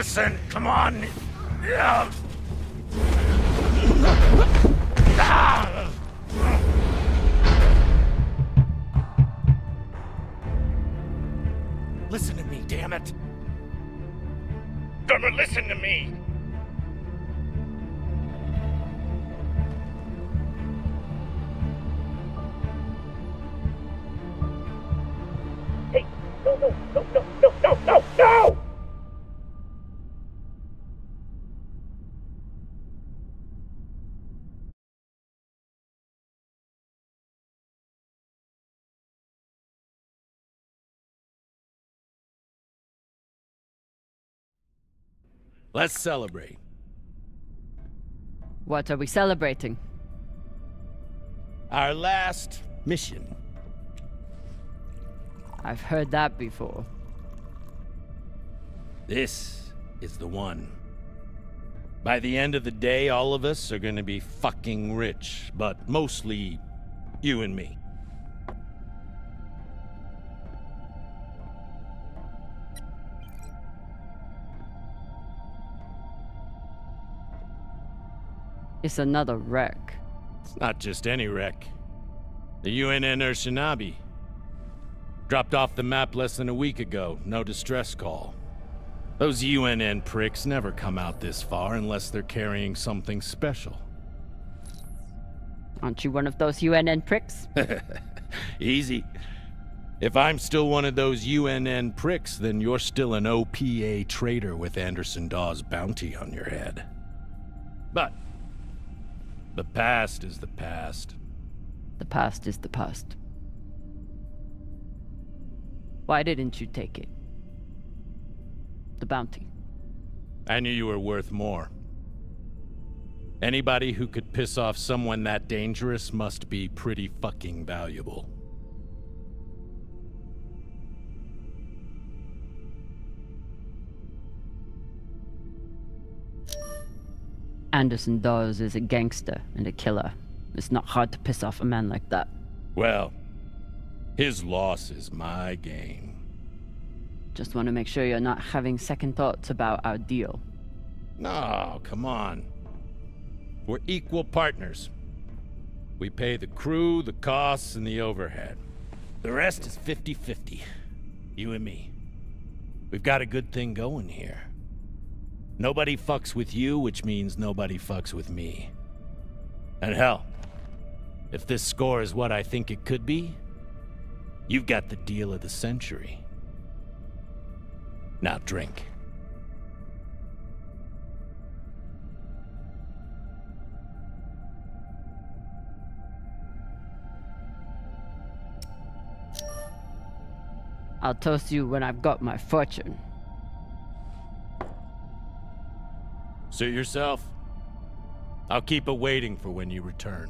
listen, come on. Yeah. Listen to me, damn it. Drummer, listen to me. Hey, no! Let's celebrate. What are we celebrating? Our last mission. I've heard that before. This is the one. By the end of the day, all of us are gonna be fucking rich, but mostly you and me. It's another wreck. It's not just any wreck. The UNN Shinabi. Dropped off the map less than a week ago. No distress call. Those UNN pricks never come out this far unless they're carrying something special. Aren't you one of those UNN pricks? Easy. If I'm still one of those UNN pricks, then you're still an OPA traitor with Anderson Dawes' bounty on your head. But the past is the past. The past is the past. Why didn't you take it? The bounty. I knew you were worth more. Anybody who could piss off someone that dangerous must be pretty fucking valuable. Anderson Dawes is a gangster and a killer. It's not hard to piss off a man like that. Well, his loss is my gain. Just want to make sure you're not having second thoughts about our deal. No, come on. We're equal partners. We pay the crew, the costs, and the overhead. The rest is 50-50. You and me. We've got a good thing going here. Nobody fucks with you, which means nobody fucks with me. And hell, if this score is what I think it could be, you've got the deal of the century. Now drink. I'll toast you when I've got my fortune. Suit yourself. I'll keep it waiting for when you return.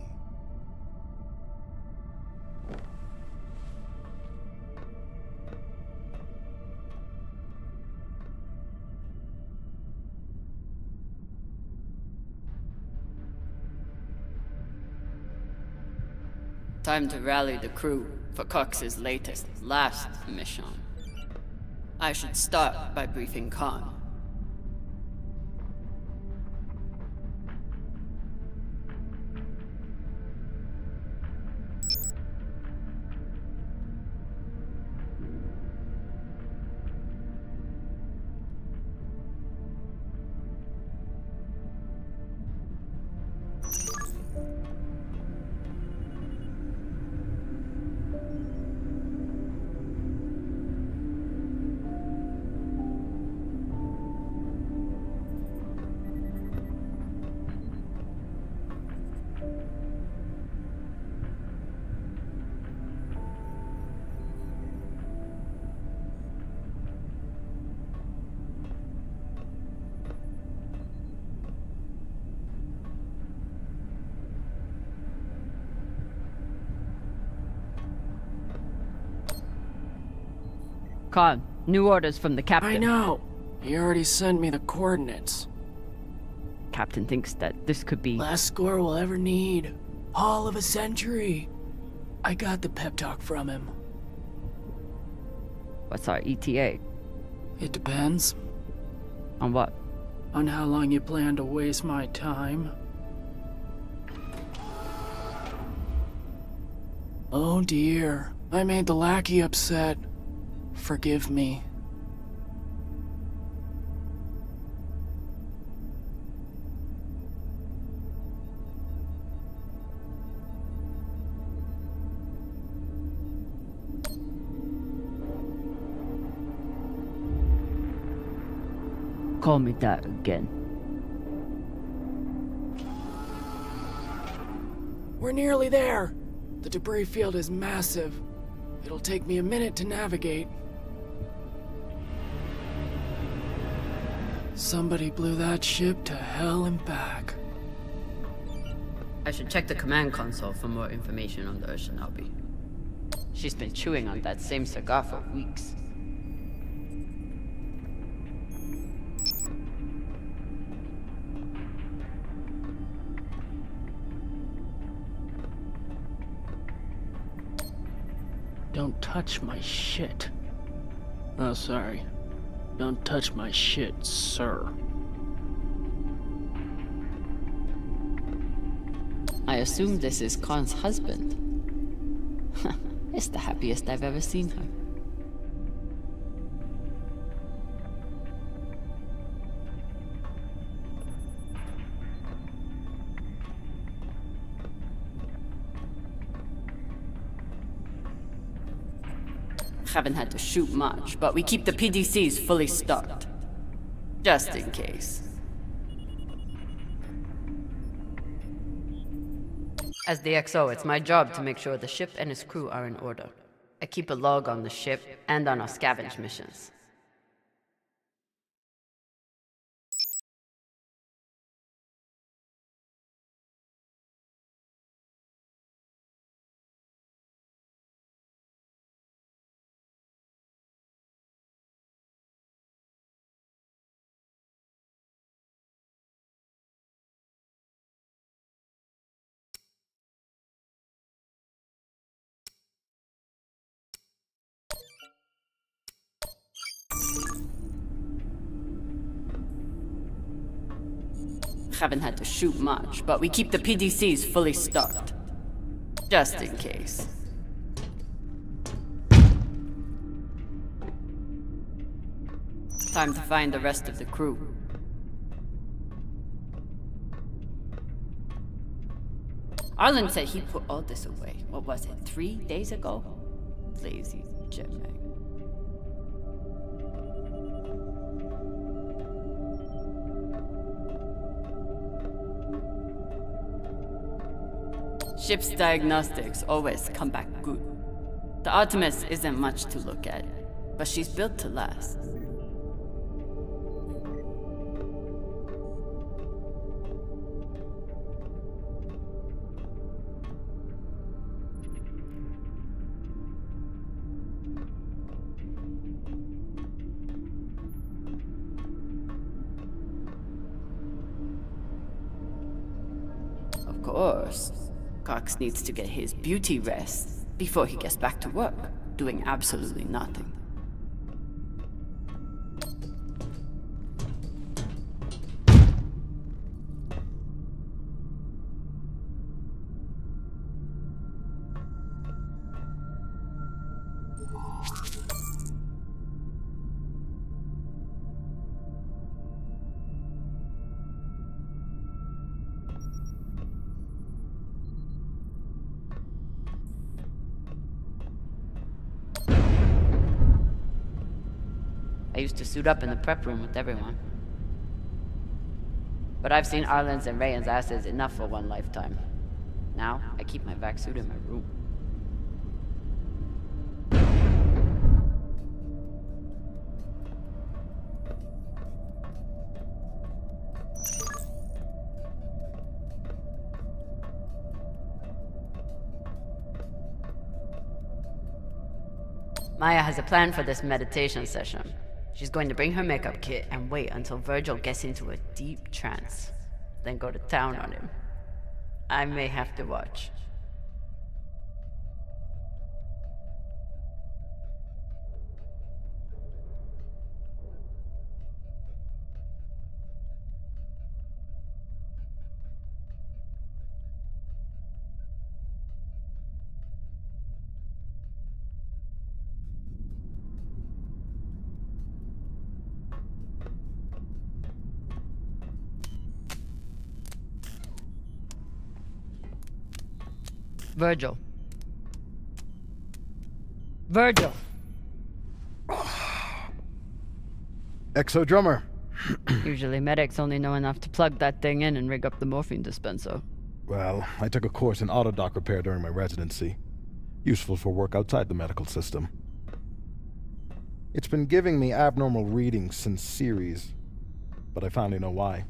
Time to rally the crew for Cox's last mission. I should start by briefing Khan. Khan, new orders from the captain. I know. He already sent me the coordinates. Captain thinks that this could be... Last score we'll ever need. Haul of a century. I got the pep talk from him. What's our ETA? It depends. On what? On how long you plan to waste my time? Oh dear, I made the lackey upset. Forgive me. Call me that again. We're nearly there. The debris field is massive. It'll take me a minute to navigate. Somebody blew that ship to hell and back. I should check the command console for more information on the Urshanabi. She's been chewing on that same cigar for weeks. Don't touch my shit. Oh, sorry. Don't touch my shit, sir. I assume this is Khan's husband. It's the happiest I've ever seen her. Haven't had to shoot much, but we keep the PDCs fully stocked. Just in case. As the XO, it's my job to make sure the ship and its crew are in order. I keep a log on the ship and on our scavenge missions. Haven't had to shoot much, but we keep the PDCs fully stocked. Just in case. Time to find the rest of the crew. Arlen said he put all this away. What was it, 3 days ago? Lazy jetpack. Ship's diagnostics always come back good. The Artemis isn't much to look at, but she's built to last. Of course. Cox needs to get his beauty rest before he gets back to work, doing absolutely nothing. I used to suit up in the prep room with everyone. But I've seen Arlen's and Rayan's asses enough for one lifetime. Now, I keep my vac suit in my room. Maya has a plan for this meditation session. She's going to bring her makeup kit and wait until Virgil gets into a deep trance, then go to town on him. I may have to watch. Virgil. Virgil! Exo Drummer. Usually medics only know enough to plug that thing in and rig up the morphine dispenser. Well, I took a course in autodock repair during my residency. Useful for work outside the medical system. It's been giving me abnormal readings since series, but I finally know why.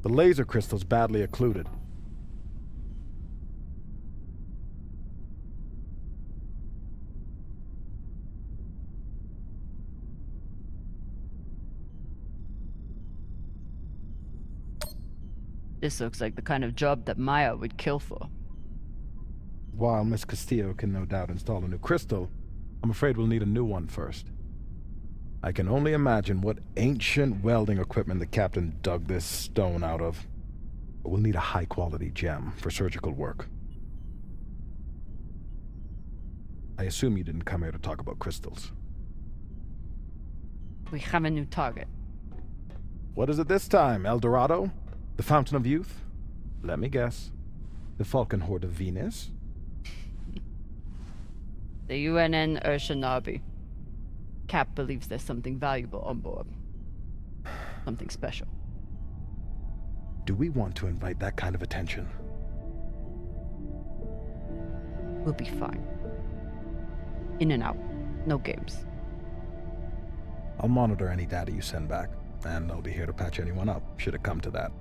The laser crystal's badly occluded. This looks like the kind of job that Maya would kill for. While Miss Castillo can no doubt install a new crystal, I'm afraid we'll need a new one first. I can only imagine what ancient welding equipment the captain dug this stone out of. But we'll need a high-quality gem for surgical work. I assume you didn't come here to talk about crystals. We have a new target. What is it this time, El Dorado? The Fountain of Youth? Let me guess. The Falcon Horde of Venus? The UNN Urshanabi. Cap believes there's something valuable on board. Something special. Do we want to invite that kind of attention? We'll be fine. In and out. No games. I'll monitor any data you send back, and I'll be here to patch anyone up, should it come to that.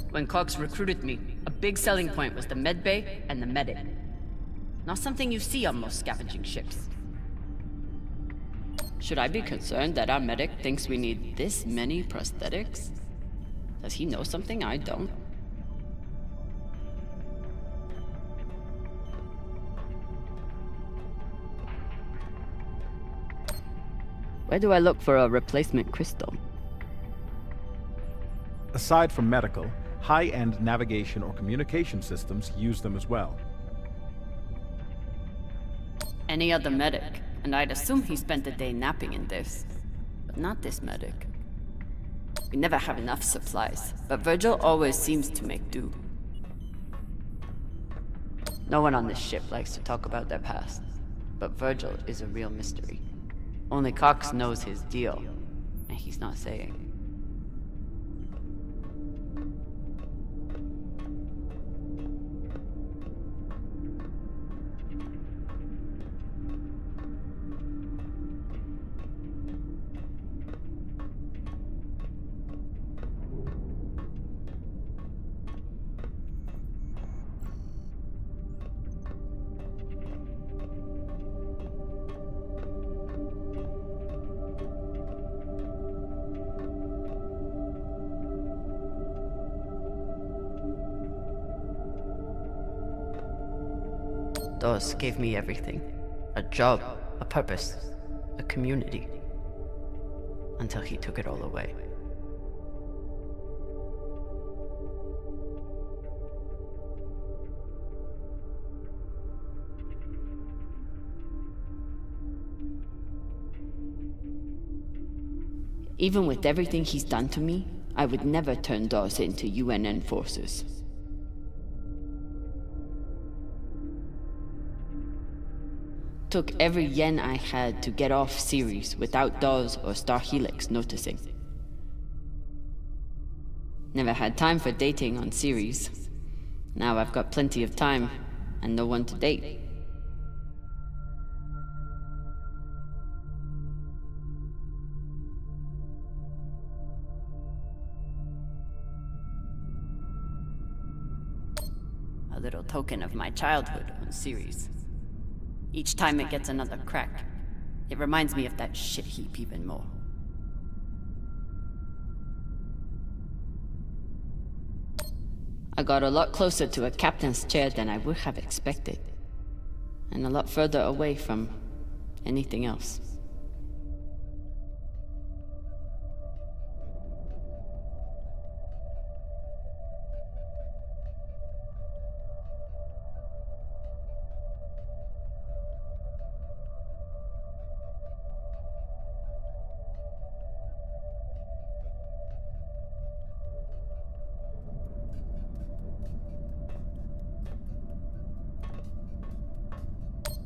When Cox recruited me, a big selling point was the medbay and the medic. Not something you see on most scavenging ships. Should I be concerned that our medic thinks we need this many prosthetics? Does he know something I don't? Where do I look for a replacement crystal? Aside from medical, high-end navigation or communication systems use them as well. Any other medic, and I'd assume he spent a day napping in this. But not this medic. We never have enough supplies, but Virgil always seems to make do. No one on this ship likes to talk about their past, but Virgil is a real mystery. Only Cox knows his deal, and he's not saying. Dawes gave me everything. A job, a purpose, a community. Until he took it all away. Even with everything he's done to me, I would never turn Dawes into UNN forces. Took every yen I had to get off Ceres without Dawes or Star Helix noticing. Never had time for dating on Ceres. Now I've got plenty of time and no one to date. A little token of my childhood on Ceres. Each time it gets another crack, it reminds me of that shit heap even more. I got a lot closer to a captain's chair than I would have expected. And a lot further away from anything else.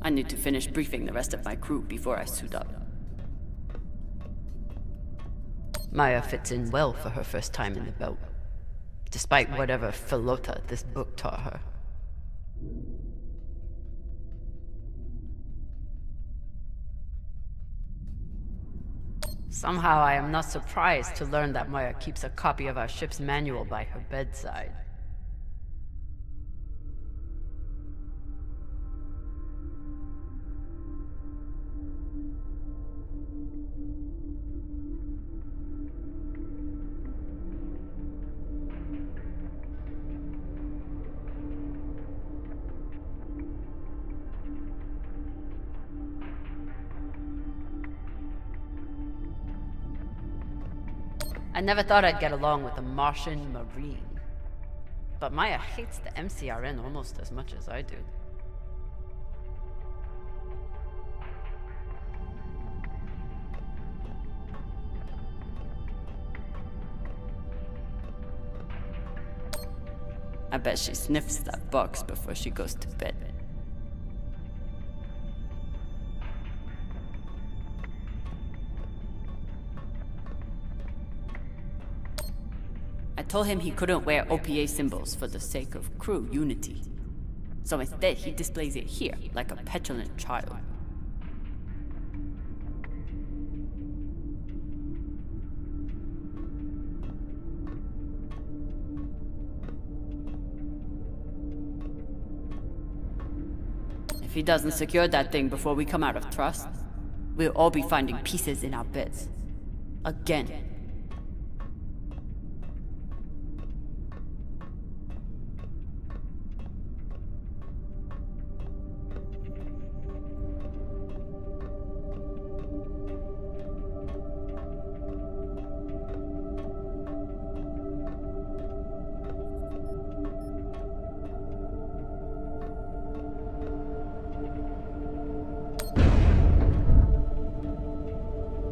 I need to finish briefing the rest of my crew before I suit up. Maya fits in well for her first time in the belt, despite whatever falota this book taught her. Somehow I am not surprised to learn that Maya keeps a copy of our ship's manual by her bedside. I never thought I'd get along with a Martian Marine. But Maya hates the MCRN almost as much as I do. I bet she sniffs that box before she goes to bed. I told him he couldn't wear OPA symbols for the sake of crew unity. So instead, he displays it here, like a petulant child. If he doesn't secure that thing before we come out of trust, we'll all be finding pieces in our beds. Again.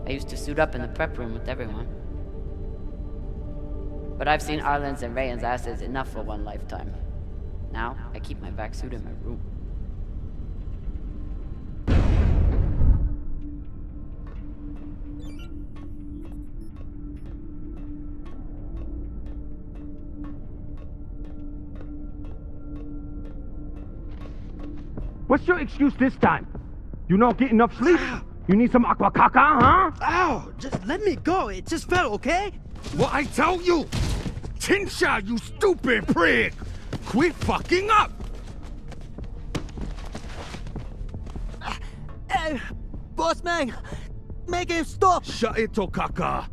I used to suit up in the prep room with everyone. But I've seen Arlen's and Rayan's asses enough for one lifetime. Now, I keep my vac suit in my room. What's your excuse this time? You not get enough sleep? You need some aqua caca, huh? Ow! Just let me go. It just fell, okay? What I tell you? Tinsha, you stupid prig! Quit fucking up! Boss man! Make him stop! Shut it, Tokaka!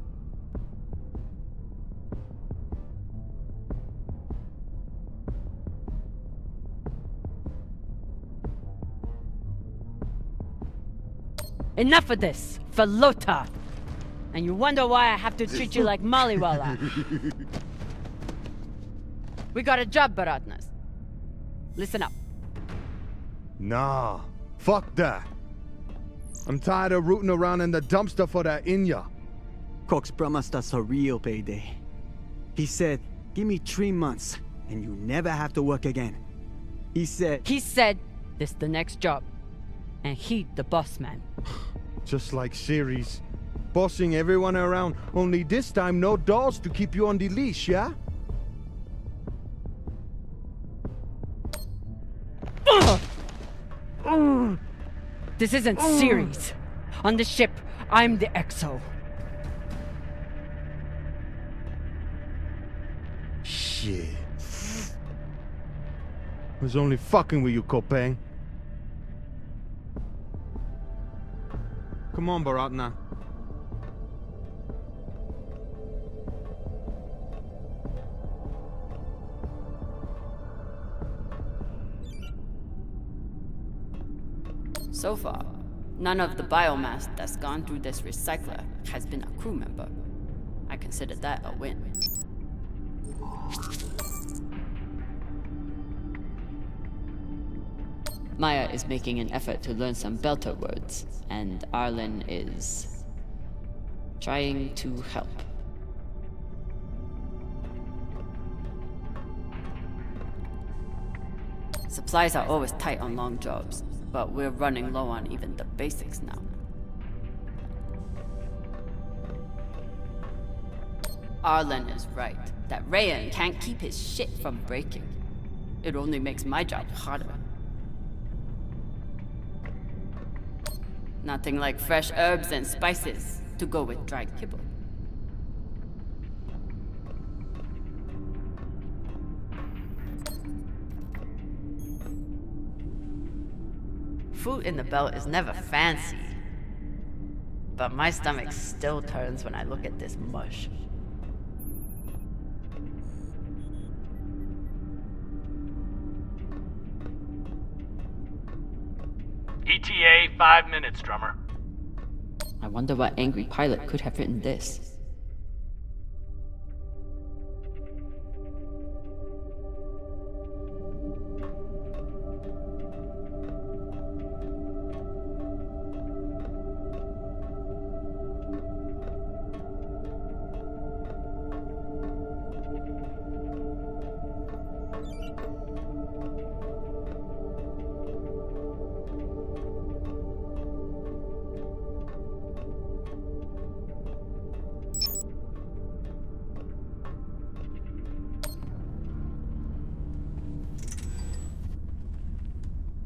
Enough of this, falota! And you wonder why I have to treat you like Maliwala. We got a job, Artemis. Listen up. Nah, fuck that. I'm tired of rooting around in the dumpster for that Inya. Cox promised us a real payday. He said, give me 3 months, and you never have to work again. He said, this the next job. And he the boss man. Just like series. Bossing everyone around, only this time no dolls to keep you on the leash, yeah? This isn't series. On the ship, I'm the XO. Shit. I was only fucking with you, Kopeng. Come on, Baratna. So far, none of the biomass that's gone through this recycler has been a crew member. I consider that a win. Maya is making an effort to learn some Belter words, and Arlen is trying to help. Supplies are always tight on long jobs, but we're running low on even the basics now. Arlen is right, that Rayan can't keep his shit from breaking. It only makes my job harder. Nothing like fresh herbs and spices to go with dried kibble. Food in the belt is never fancy, but my stomach still turns when I look at this mush. ETA 5 minutes, Drummer. I wonder what angry pilot could have written this.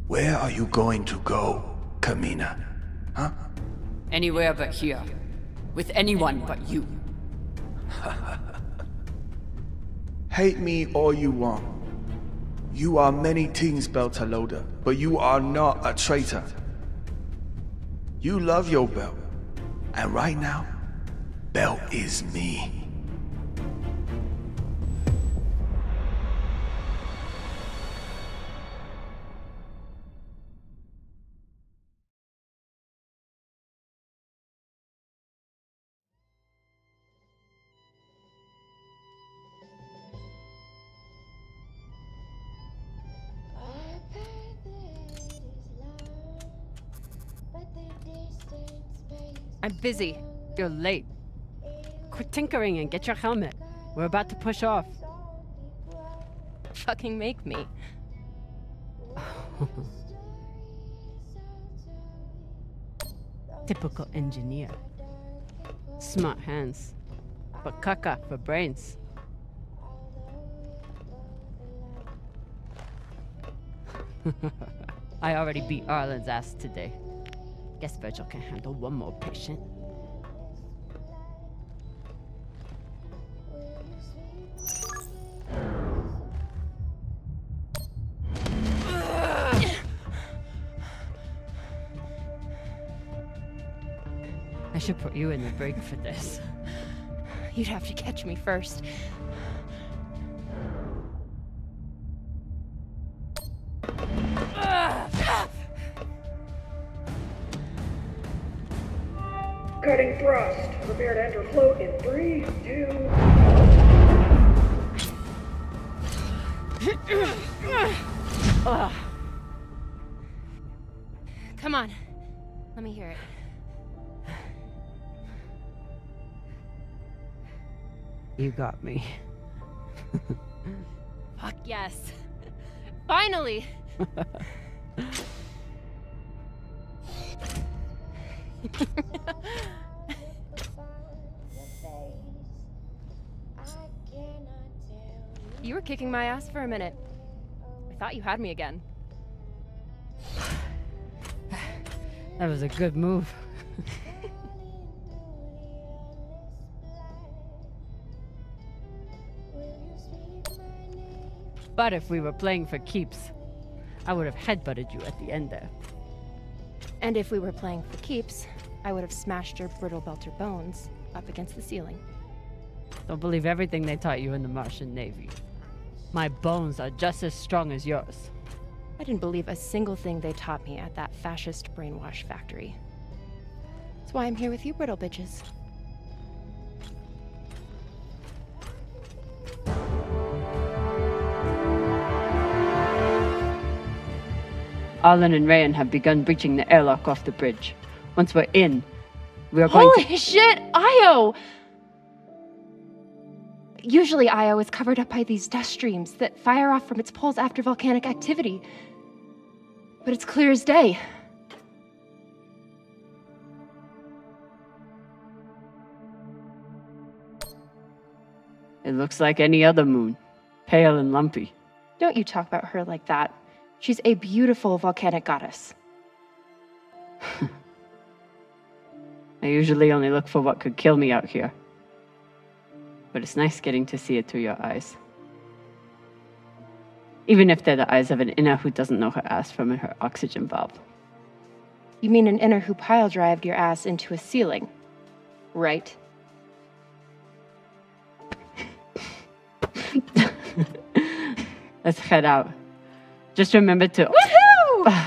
Where are you going to go, Camina? Huh? Anywhere but here. With anyone but you. Hate me all you want. You are many things, Beltalowda, but you are not a traitor. You love your belt. And right now, belt is me. I'm busy. You're late. Quit tinkering and get your helmet. We're about to push off. Fucking make me. Typical engineer. Smart hands. But caca for brains. I already beat Arlen's ass today. Guess Virgil can handle one more patient. I should put you in the brig for this. You'd have to catch me first. Cutting thrust. Prepare to enter float in 3, 2... Come on. Let me hear it. You got me. Fuck yes. Finally! You were kicking my ass for a minute. I thought you had me again. That was a good move. But if we were playing for keeps, I would have headbutted you at the end there. And if we were playing for keeps, I would have smashed your brittle belter bones up against the ceiling. Don't believe everything they taught you in the Martian Navy. My bones are just as strong as yours. I didn't believe a single thing they taught me at that fascist brainwash factory. That's why I'm here with you brittle bitches. Arlen and Rayan have begun breaching the airlock off the bridge. Once we're in, we are going to— Holy shit, Io! Usually Io is covered up by these dust streams that fire off from its poles after volcanic activity. but it's clear as day. It looks like any other moon. Pale and lumpy. Don't you talk about her like that. She's a beautiful volcanic goddess. I usually only look for what could kill me out here. But it's nice getting to see it through your eyes. Even if they're the eyes of an inner who doesn't know her ass from her oxygen valve. You mean an inner who pile-drived your ass into a ceiling, right? Let's head out. Just remember to... Woohoo!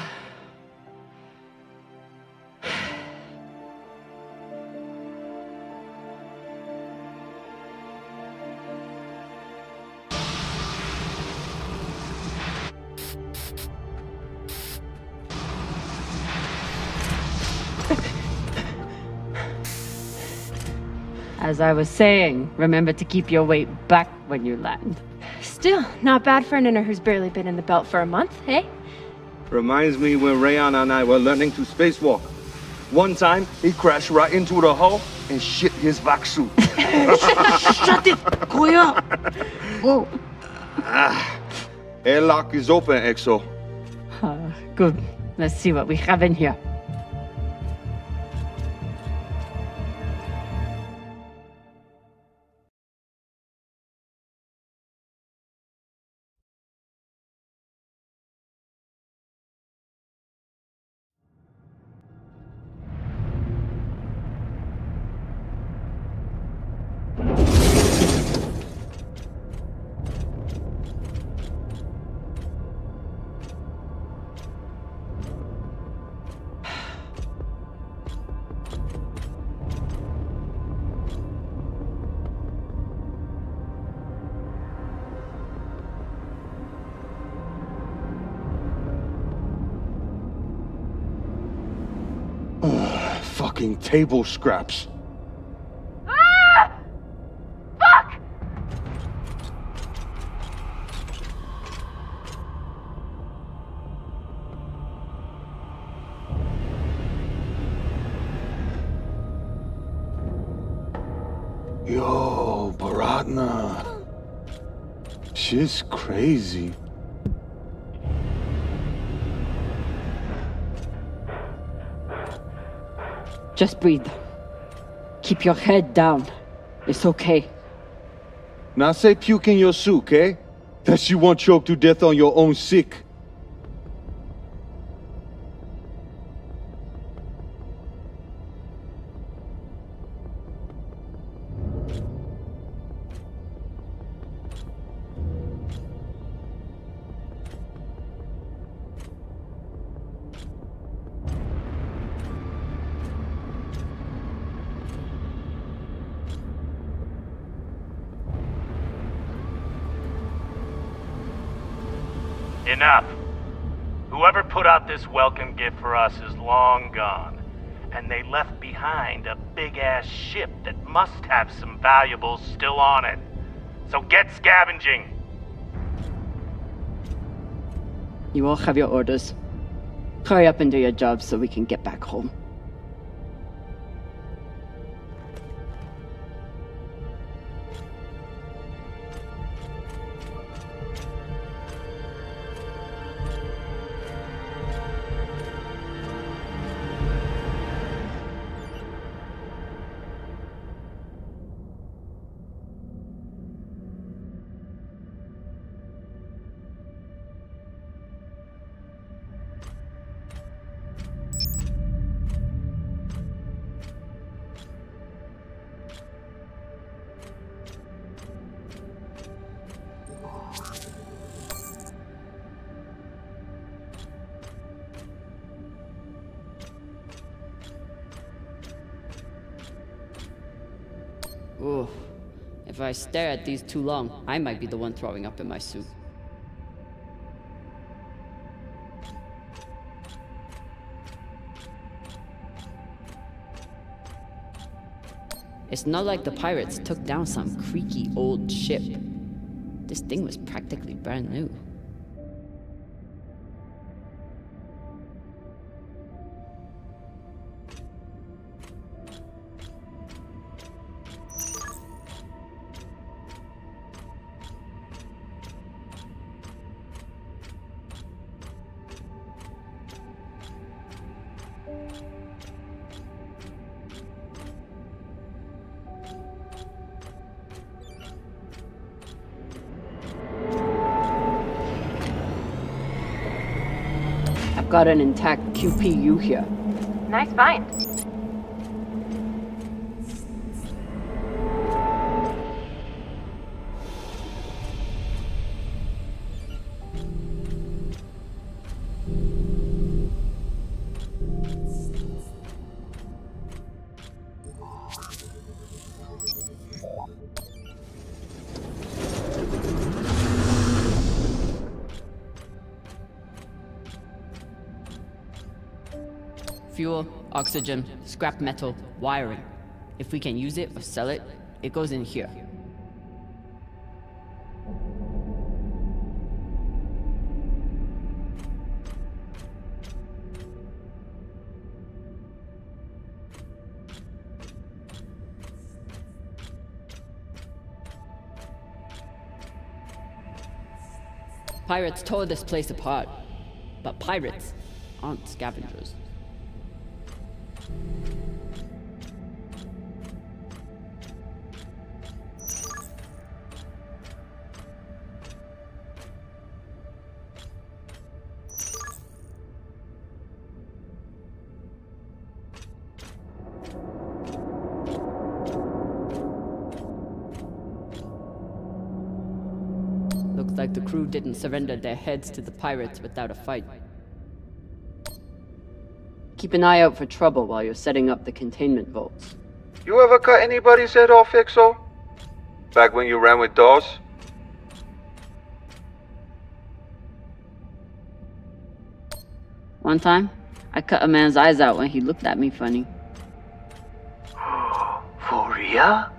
As I was saying, remember to keep your weight back when you land. Still, not bad for an inner who's barely been in the belt for a month, hey? Reminds me when Rayan and I were learning to spacewalk. One time, he crashed right into the hull and shit his vac suit. Shut it! Koya! Whoa. Airlock is open, Exo. Good. Let's see what we have in here. Fucking table scraps. Ah! Fuck! Yo, Baratna. She's crazy. Just breathe. Keep your head down. It's okay. Now say puke in your suit, eh? That you won't choke to death on your own sick. Enough. Whoever put out this welcome gift for us is long gone. And they left behind a big-ass ship that must have some valuables still on it. So get scavenging. You all have your orders. Hurry up and do your job so we can get back home. Ooh. If I stare at these too long, I might be the one throwing up in my suit. It's not like the pirates took down some creaky old ship. This thing was practically brand new. got an intact QPU here. Nice find. Fuel, oxygen, scrap metal, wiring. If we can use it or sell it, it goes in here. Pirates tore this place apart, but pirates aren't scavengers. Looks like the crew didn't surrender their heads to the pirates without a fight. Keep an eye out for trouble while you're setting up the containment vaults. You ever cut anybody's head off, Exo? Back when you ran with Dawes? One time, I cut a man's eyes out when he looked at me funny. For real?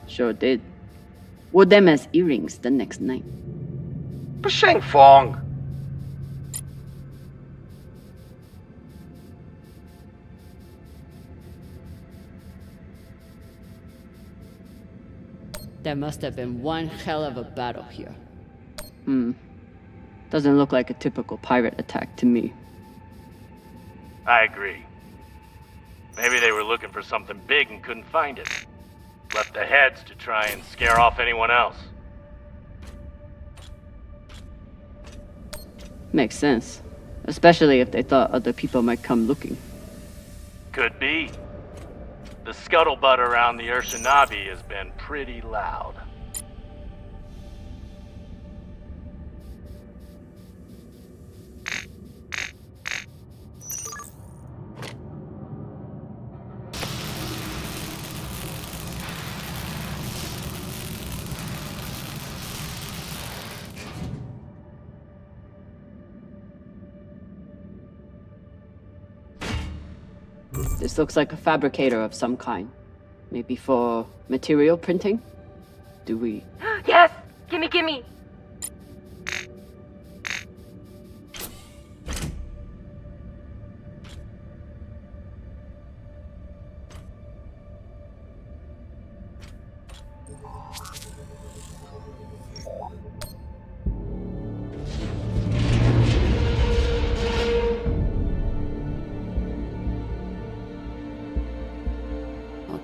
Sure did. Wore them as earrings the next night. Basheng Fong! There must have been one hell of a battle here. Doesn't look like a typical pirate attack to me. I agree. Maybe they were looking for something big and couldn't find it. Left the heads to try and scare off anyone else. Makes sense. Especially if they thought other people might come looking. Could be. The scuttlebutt around the Urshanabi has been pretty loud. This looks like a fabricator of some kind. Maybe for material printing? Do we... Yes! Gimme, gimme!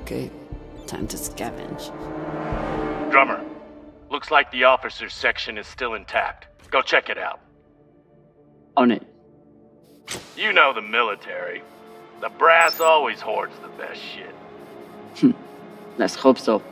Okay, time to scavenge. Drummer, looks like the officers section is still intact. Go check it out. On it. You know the military. The brass always hoards the best shit. Let's hope so.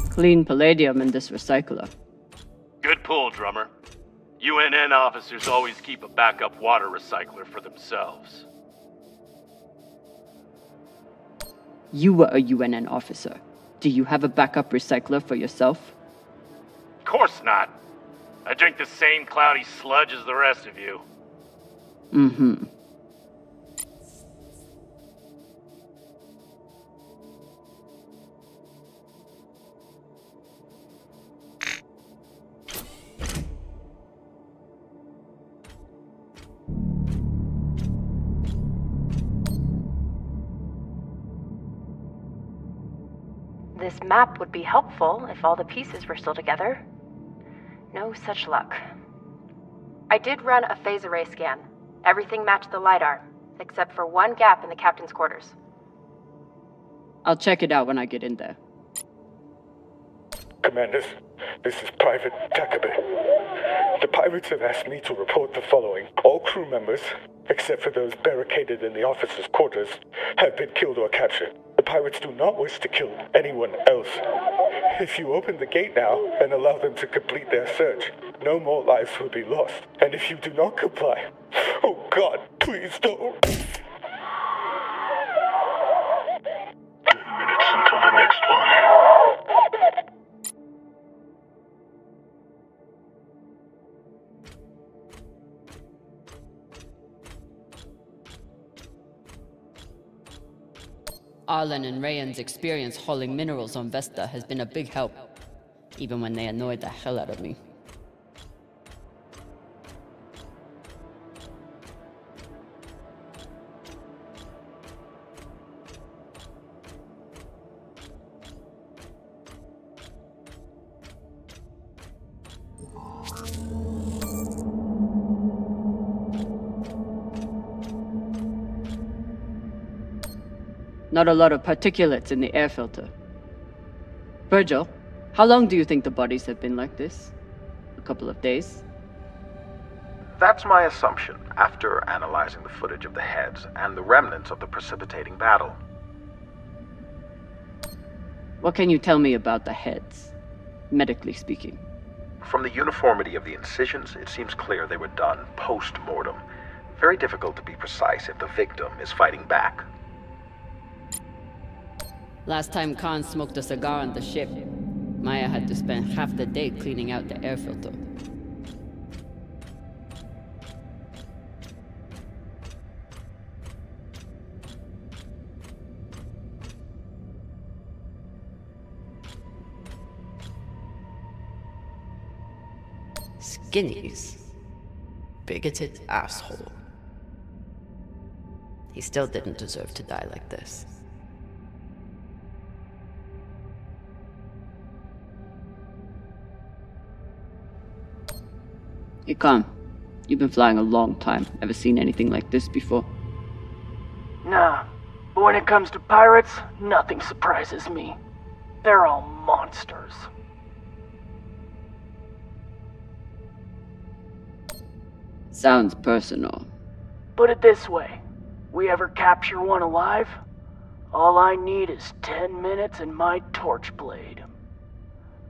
Clean palladium in this recycler. Good pull, Drummer. UNN officers always keep a backup water recycler for themselves. You were a UNN officer. Do you have a backup recycler for yourself? Of course not. I drink the same cloudy sludge as the rest of you. Mm-hmm. this map would be helpful if all the pieces were still together. No such luck. I did run a phase array scan. Everything matched the LiDAR, except for one gap in the captain's quarters. I'll check it out when I get in there. Commanders, this is Private Takabe. The pirates have asked me to report the following. All crew members, except for those barricaded in the officers' quarters, have been killed or captured. The pirates do not wish to kill anyone else. If you open the gate now and allow them to complete their search, no more lives will be lost. And if you do not comply, oh God, please don't. 2 minutes until the next one. Arlen and Rayan's experience hauling minerals on Vesta has been a big help, even when they annoyed the hell out of me. Not a lot of particulates in the air filter. Virgil, how long do you think the bodies have been like this? A couple of days? That's my assumption, after analyzing the footage of the heads and the remnants of the precipitating battle. What can you tell me about the heads, medically speaking? From the uniformity of the incisions, it seems clear they were done post-mortem. Very difficult to be precise if the victim is fighting back. Last time Khan smoked a cigar on the ship, Maya had to spend half the day cleaning out the air filter. Skinnies. Bigoted asshole. He still didn't deserve to die like this. Hey, Khan. You've been flying a long time. Ever seen anything like this before? Nah, but when it comes to pirates, nothing surprises me. They're all monsters. Sounds personal. Put it this way. We ever capture one alive? All I need is 10 minutes and my torch blade.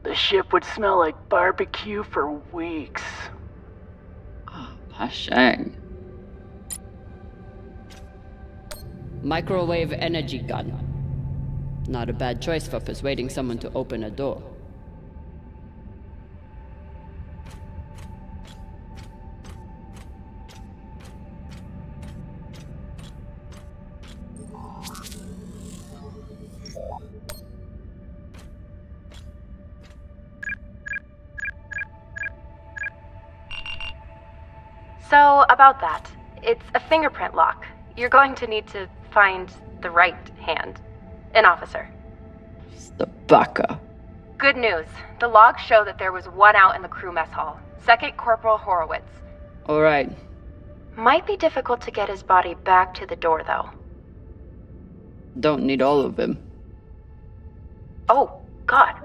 The ship would smell like barbecue for weeks. Hashang. Microwave energy gun. Not a bad choice for persuading someone to open a door. So, about that. It's a fingerprint lock. You're going to need to find the right hand. An officer. The baka. Good news. The logs show that there was one out in the crew mess hall. Second Corporal Horowitz. Alright. Might be difficult to get his body back to the door, though. Don't need all of him. Oh, God.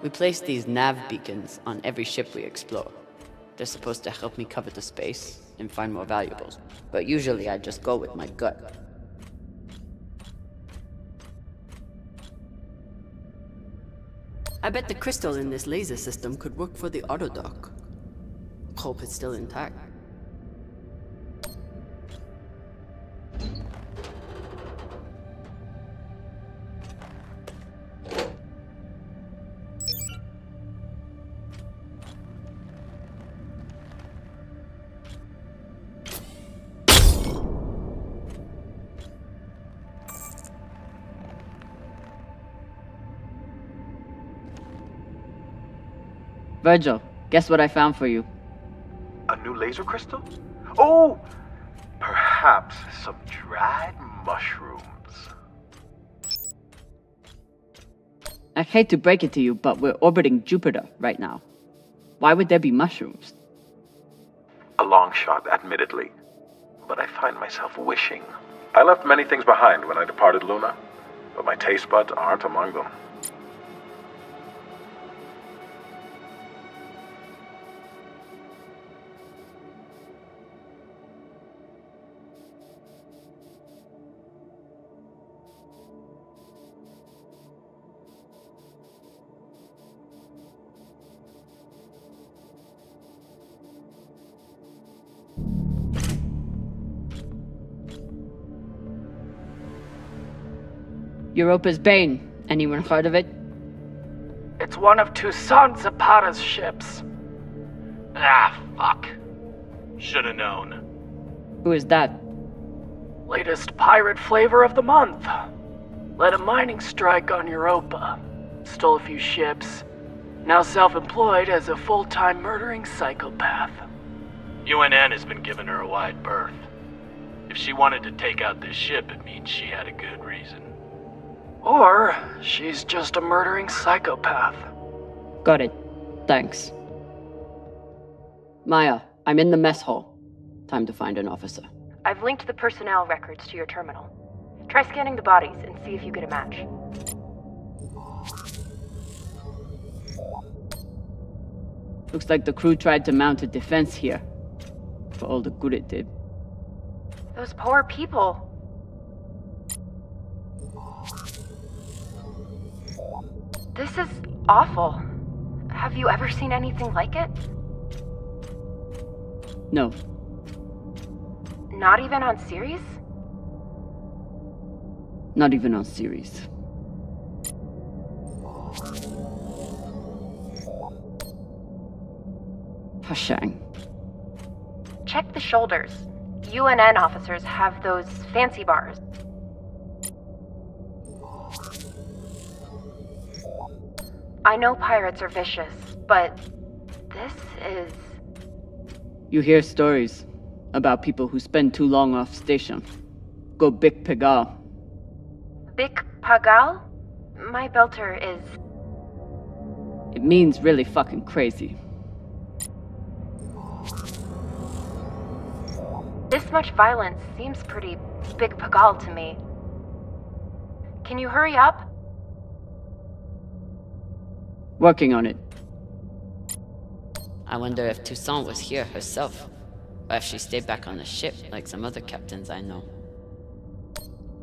We place these nav beacons on every ship we explore. They're supposed to help me cover the space and find more valuables, but usually I just go with my gut. I bet the crystal in this laser system could work for the autodock. Hope it's still intact. Virgil, guess what I found for you? A new laser crystal? Oh! Perhaps some dried mushrooms. I hate to break it to you, but we're orbiting Jupiter right now. Why would there be mushrooms? A long shot, admittedly. But I find myself wishing. I left many things behind when I departed Luna, but my taste buds aren't among them. Europa's Bane. Anyone heard of it? It's one of Toussaint Zapata's ships. Ah, fuck. Should've known. Who is that? Latest pirate flavor of the month. Led a mining strike on Europa. Stole a few ships. Now self-employed as a full-time murdering psychopath. UNN has been giving her a wide berth. If she wanted to take out this ship, it means she had a good reason. Or she's just a murdering psychopath. Got it. Thanks. Maya, I'm in the mess hall. Time to find an officer. I've linked the personnel records to your terminal. Try scanning the bodies and see if you get a match. Looks like the crew tried to mount a defense here. For all the good it did. Those poor people. This is awful. Have you ever seen anything like it? No. Not even on series? Not even on series. Hashang. Check the shoulders. UNN officers have those fancy bars. I know pirates are vicious, but this is... You hear stories about people who spend too long off station. Go Big Pagal. Big Pagal? My belter is... It means really fucking crazy. This much violence seems pretty Big Pagal to me. Can you hurry up? Working on it. I wonder if Toussaint was here herself, or if she stayed back on the ship like some other captains I know.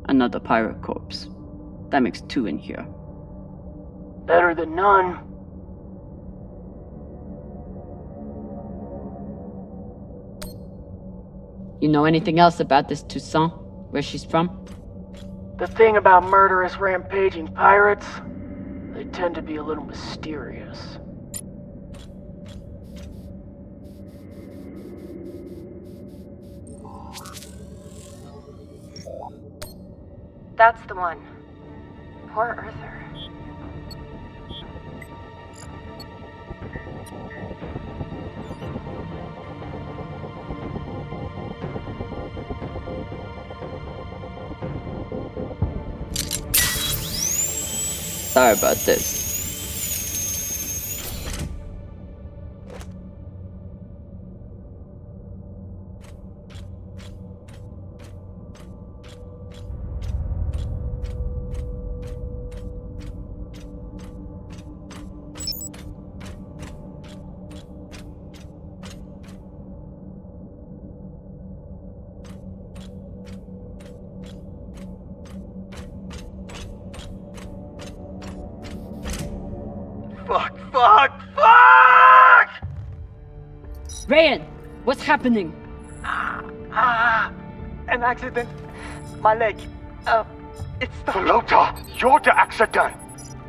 Another pirate corpse. That makes 2 in here. Better than none. You know anything else about this Toussaint? Where she's from? The thing about murderous rampaging pirates, they tend to be a little mysterious. That's the one. Poor Arthur. Sorry about this. Fuck! Fuck! Ryan, what's happening? An accident. My leg. It's stuck. Lota, you're the accident.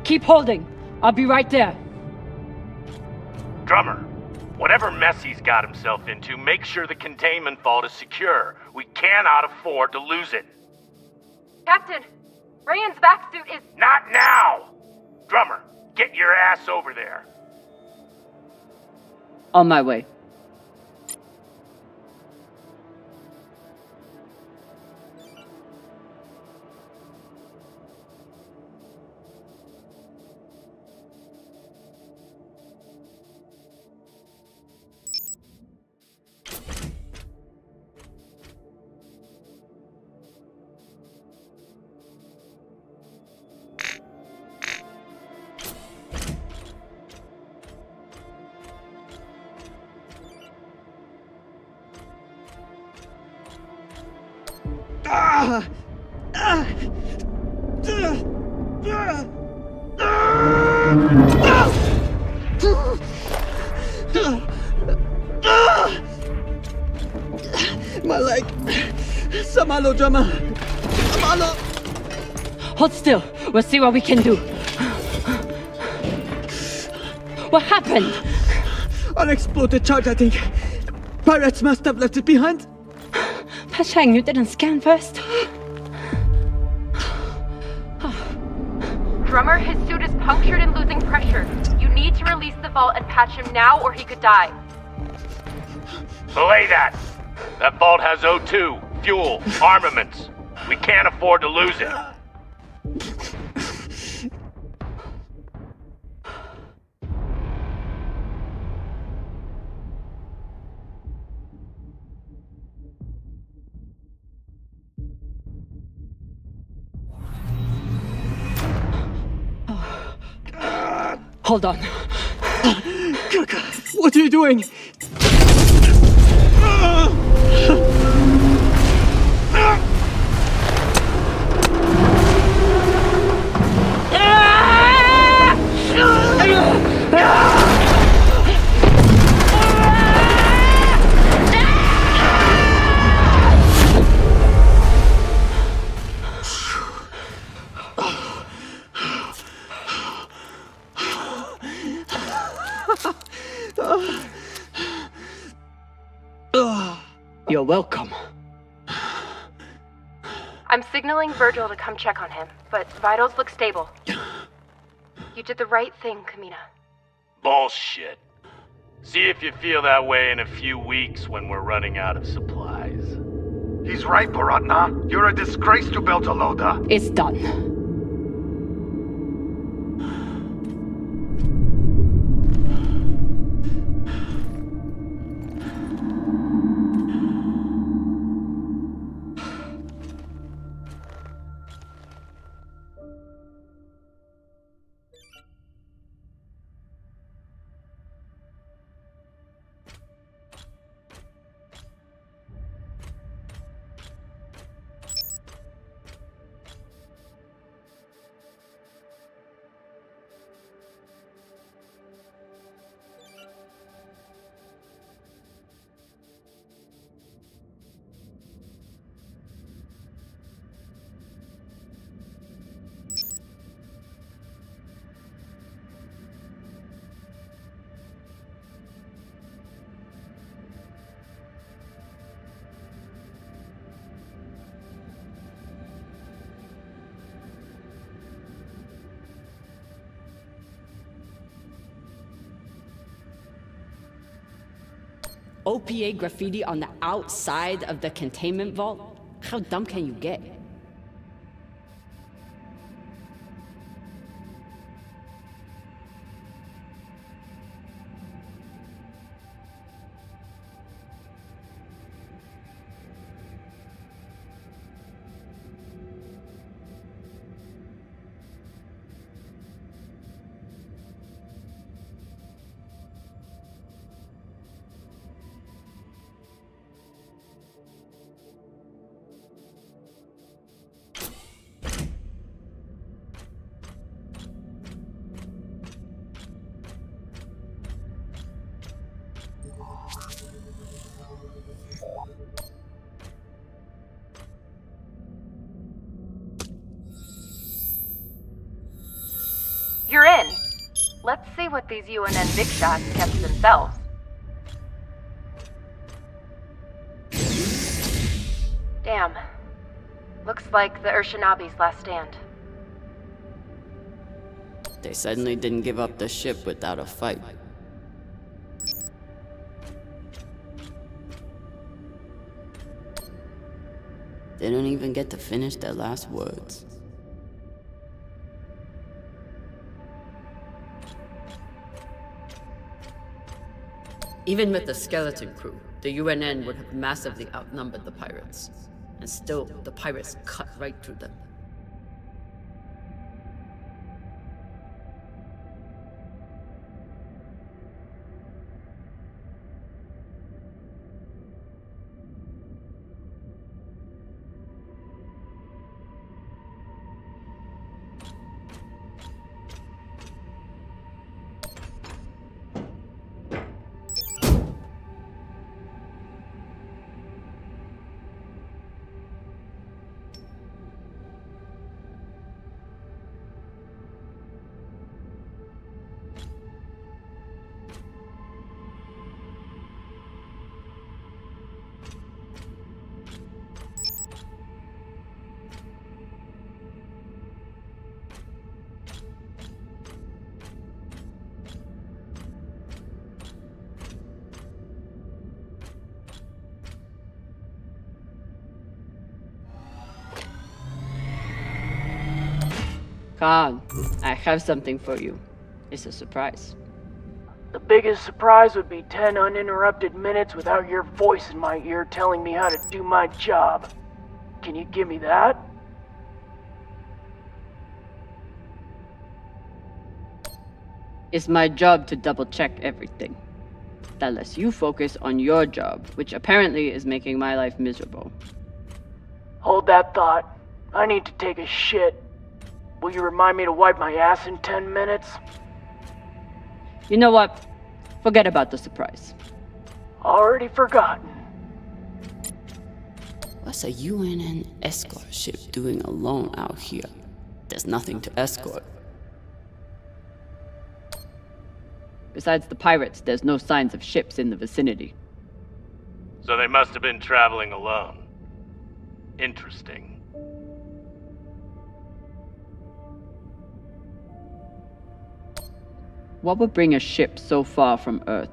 Keep holding. I'll be right there. Drummer, whatever mess he's got himself into, make sure the containment vault is secure. We cannot afford to lose it. Captain, Ryan's back suit is... Not now! Drummer, get your ass over there. On my way. My leg. Samalo, drummer. Samalo. Hold still. We'll see what we can do. What happened? Unexploded charge, I think. Pirates must have left it behind. Pashang, you didn't scan first? Drummer, his suit is punctured and losing pressure. You need to release the vault and patch him now or he could die. Belay that! That vault has O2, fuel, armaments. We can't afford to lose it. Hold on. What are you doing? You're welcome. I'm signaling Virgil to come check on him, but vitals look stable. You did the right thing, Camina. Bullshit. See if you feel that way in a few weeks when we're running out of supplies. He's right, Baratna. You're a disgrace to Beltalowda. It's done. OPA graffiti on the outside of the containment vault? How dumb can you get? what these UNN big shots kept to themselves. Damn. Looks like the Urshanabi's last stand. They suddenly didn't give up the ship without a fight. They don't even get to finish their last words. Even with the skeleton crew, the UNN would have massively outnumbered the pirates. And still, the pirates cut right through them. Khan, I have something for you. It's a surprise. The biggest surprise would be 10 uninterrupted minutes without your voice in my ear telling me how to do my job. Can you give me that? It's my job to double-check everything. That lets you focus on your job, which apparently is making my life miserable. Hold that thought. I need to take a shit. Will you remind me to wipe my ass in 10 minutes? You know what? Forget about the surprise. Already forgotten. What's a UNN escort ship doing alone out here? There's nothing to escort. Besides the pirates, there's no signs of ships in the vicinity. So they must have been traveling alone. Interesting. What would bring a ship so far from Earth?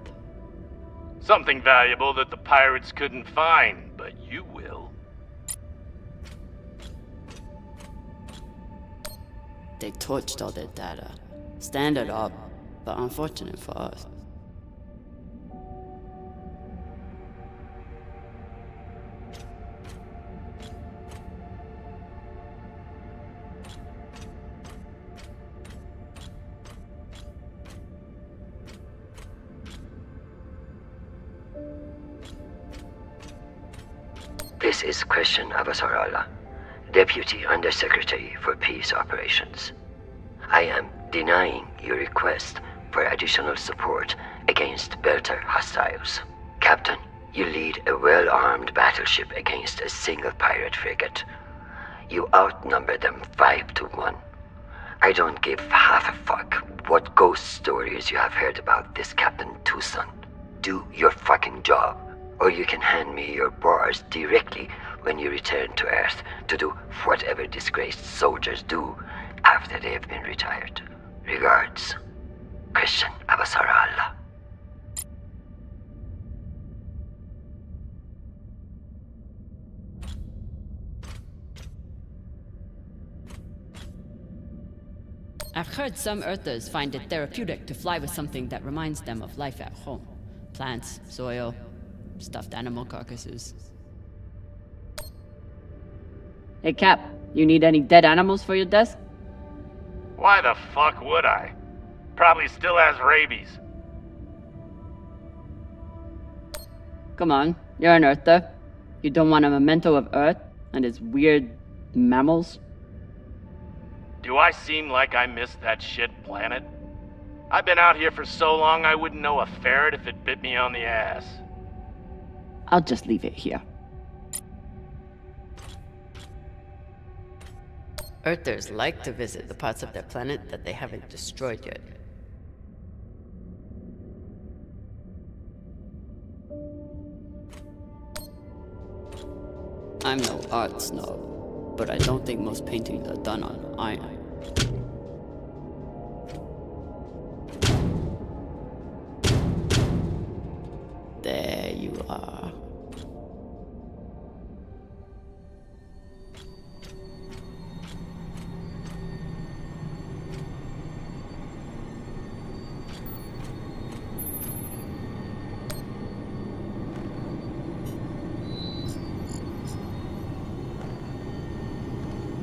Something valuable that the pirates couldn't find, but you will. They torched all their data. Standard up, but unfortunate for us. This is Christian Avasarala, Deputy Undersecretary for Peace Operations. I am denying your request for additional support against Belter hostiles. Captain, you lead a well-armed battleship against a single pirate frigate. You outnumber them 5 to 1. I don't give half a fuck what ghost stories you have heard about this Captain Tucson. Do your fucking job, or you can hand me your bars directly when you return to Earth to do whatever disgraced soldiers do after they have been retired. Regards, Christian Avasarala. I've heard some Earthers find it therapeutic to fly with something that reminds them of life at home. Plants, soil, stuffed animal carcasses. Hey Cap, you need any dead animals for your desk? Why the fuck would I? Probably still has rabies. Come on, you're an Earther. You don't want a memento of Earth and its weird mammals? Do I seem like I missed that shit planet? I've been out here for so long I wouldn't know a ferret if it bit me on the ass. I'll just leave it here. Earthers like to visit the parts of their planet that they haven't destroyed yet. I'm no art snob, but I don't think most paintings are done on iron. There you are.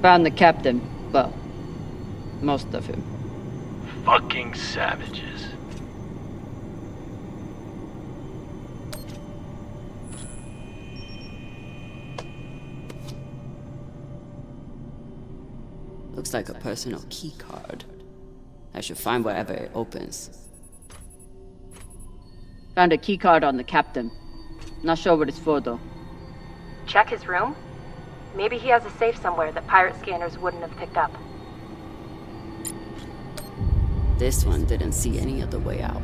Found the captain. Well, most of him. Fucking savages. Looks like a personal key card. I should find wherever it opens. Found a key card on the captain. Not sure what it's for though. Check his room? Maybe he has a safe somewhere that pirate scanners wouldn't have picked up. This one didn't see any other way out.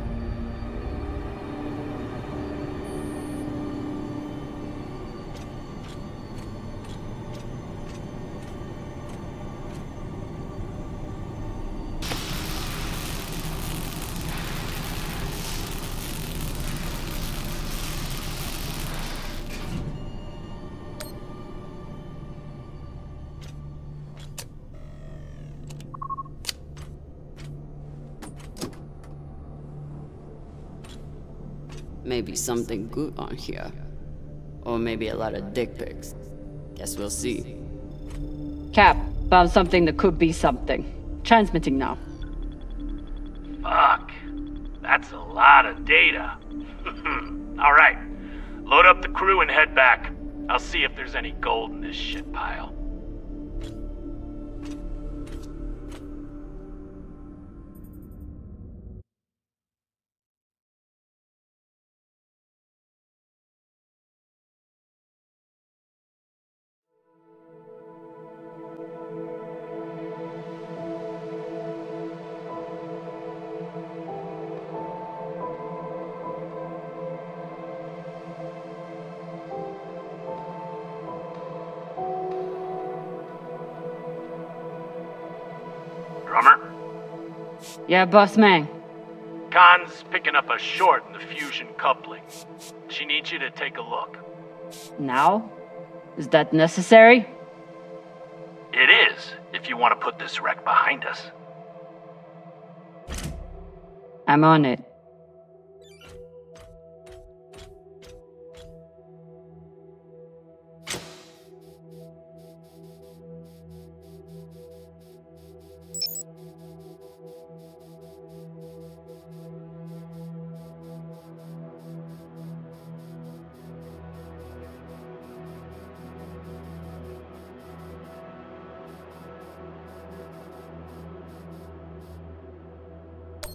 Maybe something good on here. Or maybe a lot of dick pics. Guess we'll see. Cap, found something that could be something. Transmitting now. Fuck. That's a lot of data. Alright. Load up the crew and head back. I'll see if there's any gold in this shit pile. Drummer? Yeah, boss man. Khan's picking up a short in the fusion coupling. She needs you to take a look. Now? Is that necessary? It is, if you want to put this wreck behind us. I'm on it.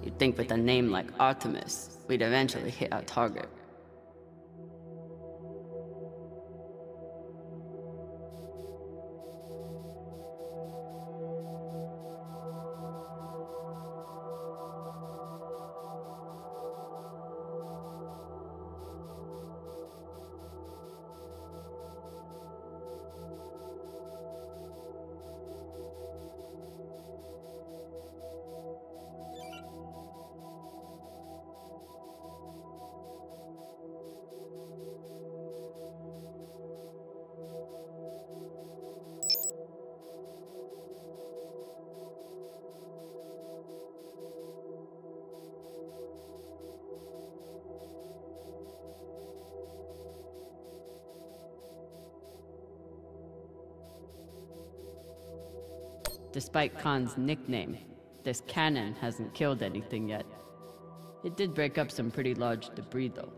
You'd think with a name like Artemis, we'd eventually hit our target. Despite Khan's nickname, this cannon hasn't killed anything yet. It did break up some pretty large debris though.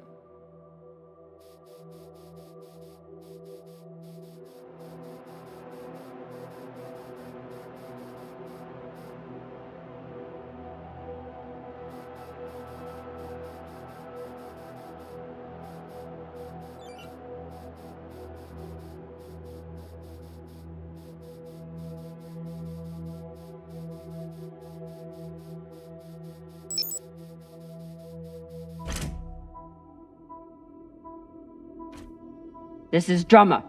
This is Drummer.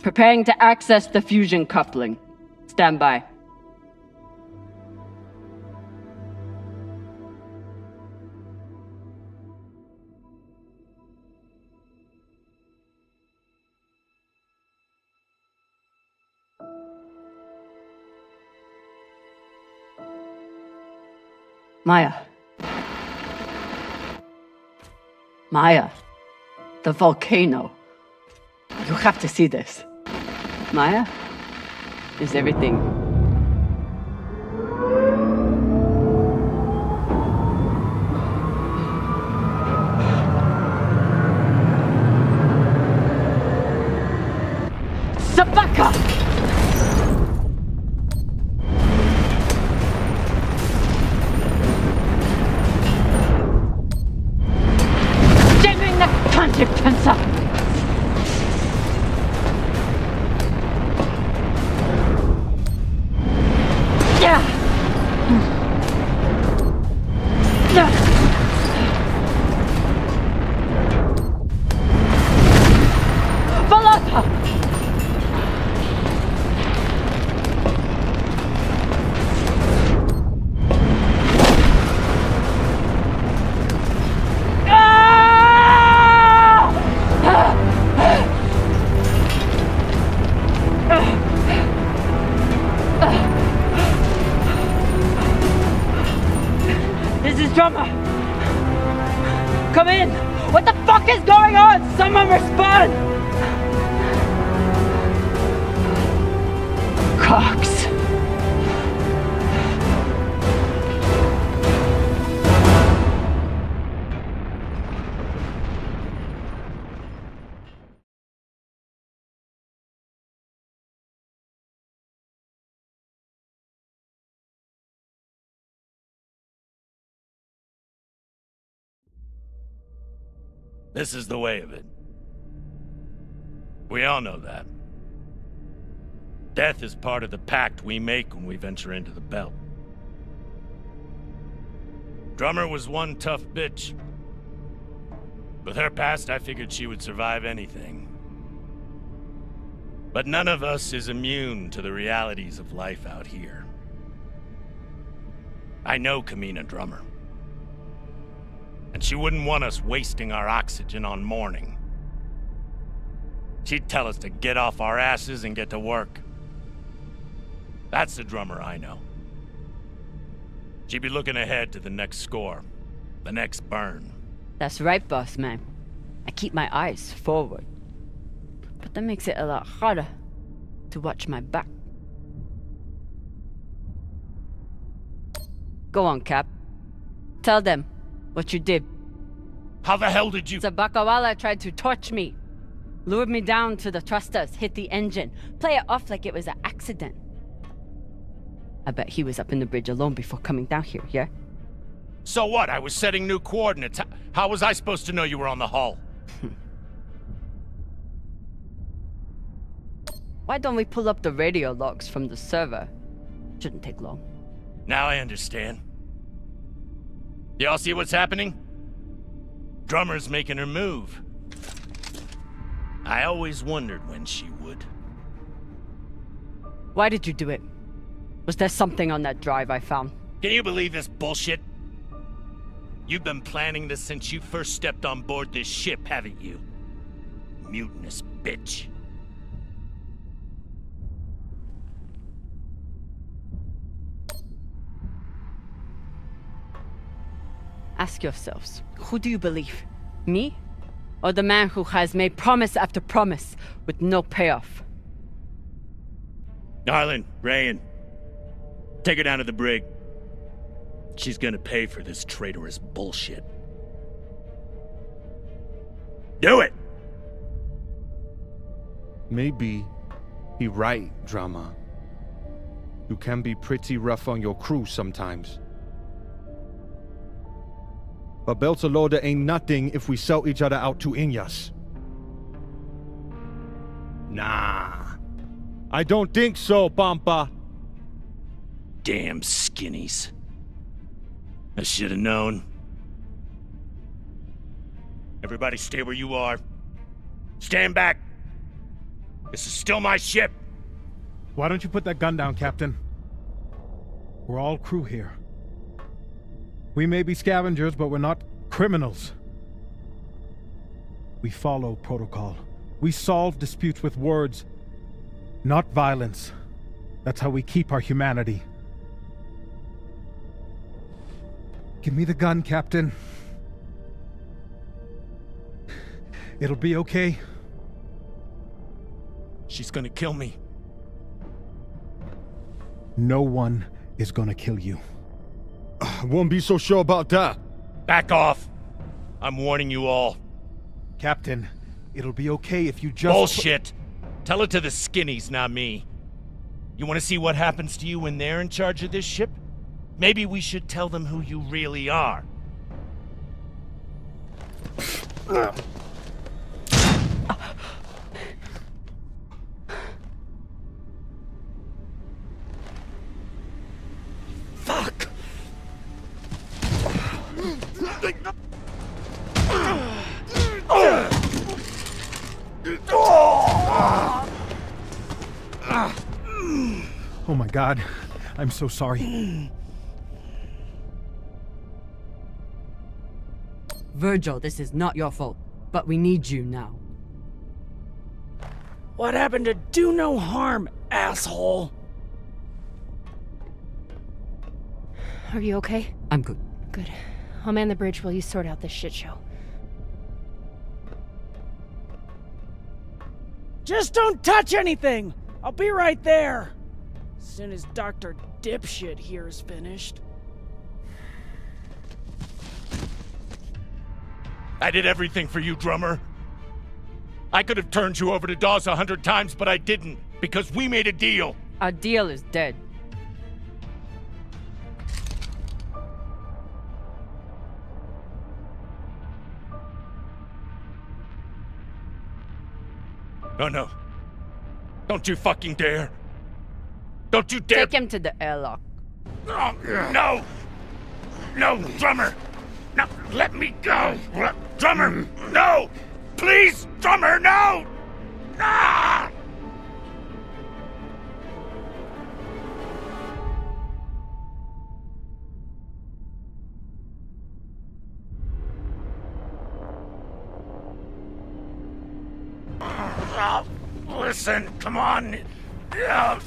Preparing to access the fusion coupling. Stand by. Maya. Maya. The volcano. You have to see this. Maya? Is everything... Sabaka! Jamming the consequenza! Drummer! Come in! What the fuck is going on? Someone respond! Cox. This is the way of it. We all know that. Death is part of the pact we make when we venture into the belt. Drummer was one tough bitch. With her past, I figured she would survive anything. But none of us is immune to the realities of life out here. I know Camina Drummer. And she wouldn't want us wasting our oxygen on mourning. She'd tell us to get off our asses and get to work. That's the Drummer I know. She'd be looking ahead to the next score, the next burn. That's right, boss man. I keep my eyes forward. But that makes it a lot harder to watch my back. Go on, Cap. Tell them what you did. How the hell did you... Zabakawala tried to torch me. Lured me down to the thrusters, hit the engine. Play it off like it was an accident. I bet he was up in the bridge alone before coming down here, yeah? So what? I was setting new coordinates. How was I supposed to know you were on the hull? Why don't we pull up the radio logs from the server? Shouldn't take long. Now I understand. Y'all see what's happening? Drummer's making her move. I always wondered when she would. Why did you do it? Was there something on that drive I found? Can you believe this bullshit? You've been planning this since you first stepped on board this ship, haven't you? Mutinous bitch. Ask yourselves, who do you believe? Me? Or the man who has made promise after promise with no payoff? Darlin, Rayan, take her down to the brig. She's gonna pay for this traitorous bullshit. Do it! Maybe he right, Drama. You can be pretty rough on your crew sometimes. But Beltalowda ain't nothing if we sell each other out to Inyas. Nah. I don't think so, Pampa. Damn skinnies. I should have known. Everybody stay where you are. Stand back. This is still my ship. Why don't you put that gun down, Captain? We're all crew here. We may be scavengers, but we're not criminals. We follow protocol. We solve disputes with words, not violence. That's how we keep our humanity. Give me the gun, Captain. It'll be okay. She's gonna kill me. No one is gonna kill you. I won't be so sure about that. Back off. I'm warning you all. Captain, it'll be okay if you just... Bullshit! Tell it to the skinnies, not me. You want to see what happens to you when they're in charge of this ship? Maybe we should tell them who you really are. Fuck! Oh my God, I'm so sorry. Virgil, this is not your fault, but we need you now. What happened to do no harm, asshole? Are you okay? I'm good. Good. I'll man the bridge while you sort out this shit show. Just don't touch anything! I'll be right there! As soon as Dr. Dipshit here is finished. I did everything for you, Drummer. I could have turned you over to Dawes 100 times, but I didn't, because we made a deal. Our deal is dead. Oh no. Don't you fucking dare. Don't you dare. Take him to the airlock. Oh, no! No, Drummer! No, let me go! Drummer, no! Please, Drummer, no! Ah! Oh, listen, come on. Ah!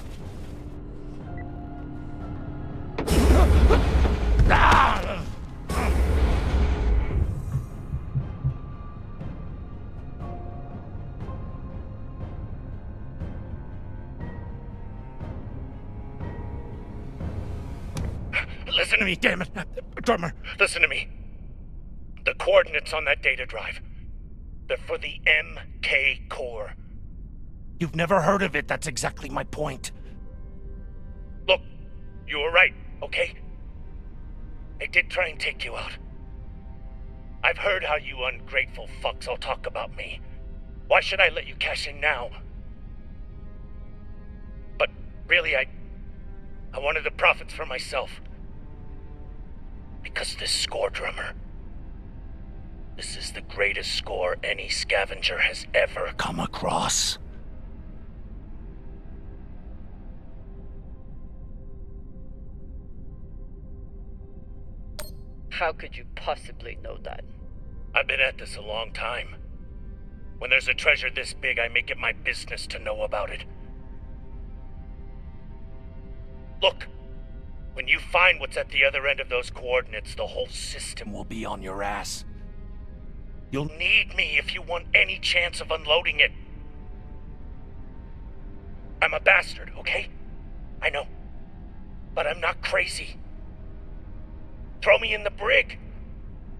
Listen to me, damn it. Drummer, listen to me. The coordinates on that data drive, they're for the MK core. You've never heard of it, that's exactly my point. Look, you were right, okay? They did try and take you out. I've heard how you ungrateful fucks all talk about me. Why should I let you cash in now? But really, I wanted the profits for myself. Because this score, Drummer, this is the greatest score any scavenger has ever come across. How could you possibly know that? I've been at this a long time. When there's a treasure this big, I make it my business to know about it. Look, when you find what's at the other end of those coordinates, the whole system will be on your ass. You'll need me if you want any chance of unloading it. I'm a bastard, okay? I know. But I'm not crazy. Throw me in the brig.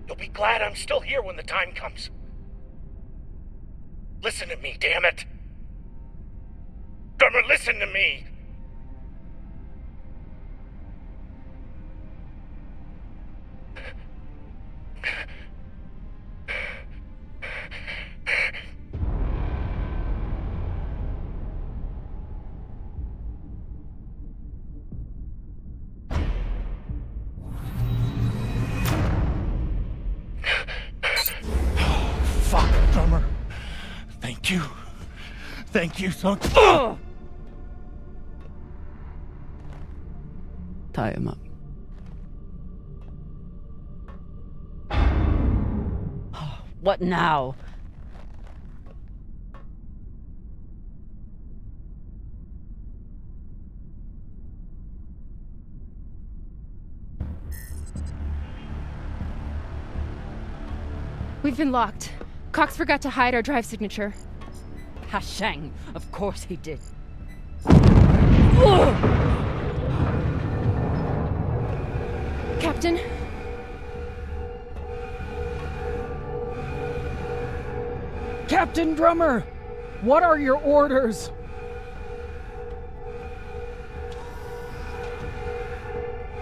You'll be glad I'm still here when the time comes. Listen to me, damn it. Drummer, listen to me. Thank you so... Tie him up. What now? We've been locked. Cox forgot to hide our drive signature. Hashang, of course he did. Captain? Captain Drummer! What are your orders?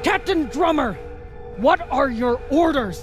Captain Drummer! What are your orders?